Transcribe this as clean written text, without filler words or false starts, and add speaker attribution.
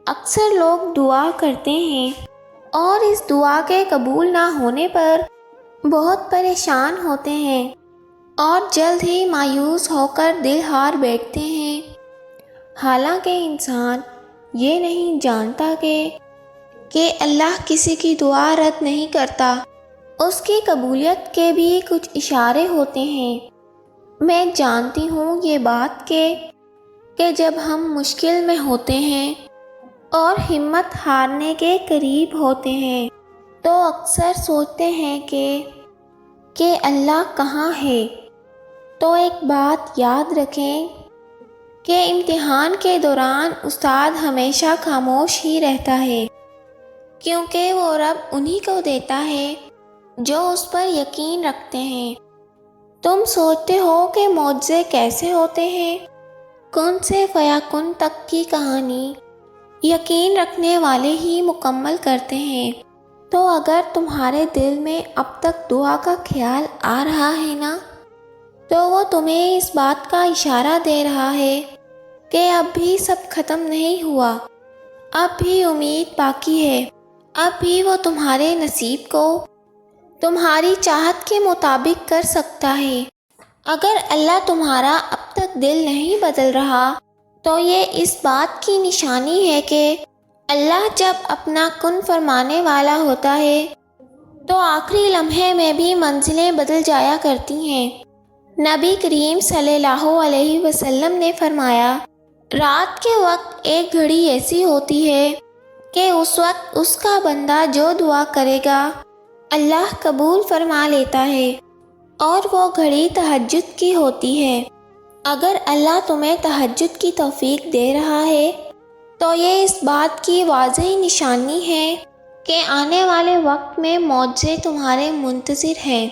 Speaker 1: اکثر لوگ دعا کرتے ہیں اور اس دعا کے قبول نہ ہونے پر بہت پریشان ہوتے ہیں اور جلد ہی مایوس ہو کر دل ہار بیٹھتے ہیں۔ حالانکہ انسان یہ نہیں جانتا کہ اللہ کسی کی دعا رد نہیں کرتا، اس کی قبولیت کے بھی کچھ اشارے ہوتے ہیں۔ میں جانتی ہوں یہ بات کہ جب ہم مشکل میں ہوتے ہیں اور ہمت ہارنے کے قریب ہوتے ہیں تو اکثر سوچتے ہیں کہ اللہ کہاں ہے۔ تو ایک بات یاد رکھیں کہ امتحان کے دوران استاد ہمیشہ خاموش ہی رہتا ہے، کیونکہ وہ رب انہی کو دیتا ہے جو اس پر یقین رکھتے ہیں۔ تم سوچتے ہو کہ معجزے کیسے ہوتے ہیں؟ کن سے فیکون تک کی کہانی یقین رکھنے والے ہی مکمل کرتے ہیں۔ تو اگر تمہارے دل میں اب تک دعا کا خیال آ رہا ہے نا، تو وہ تمہیں اس بات کا اشارہ دے رہا ہے کہ اب بھی سب ختم نہیں ہوا، اب بھی امید باقی ہے، اب بھی وہ تمہارے نصیب کو تمہاری چاہت کے مطابق کر سکتا ہے۔ اگر اللہ تمہارا اب تک دل نہیں بدل رہا تو یہ اس بات کی نشانی ہے کہ اللہ جب اپنا کن فرمانے والا ہوتا ہے تو آخری لمحے میں بھی منزلیں بدل جایا کرتی ہیں۔ نبی کریم صلی اللہ علیہ وسلم نے فرمایا، رات کے وقت ایک گھڑی ایسی ہوتی ہے کہ اس وقت اس کا بندہ جو دعا کرے گا اللہ قبول فرما لیتا ہے، اور وہ گھڑی تہجد کی ہوتی ہے۔ اگر اللہ تمہیں تہجد کی توفیق دے رہا ہے تو یہ اس بات کی واضح نشانی ہے کہ آنے والے وقت میں معجزے تمہارے منتظر ہیں۔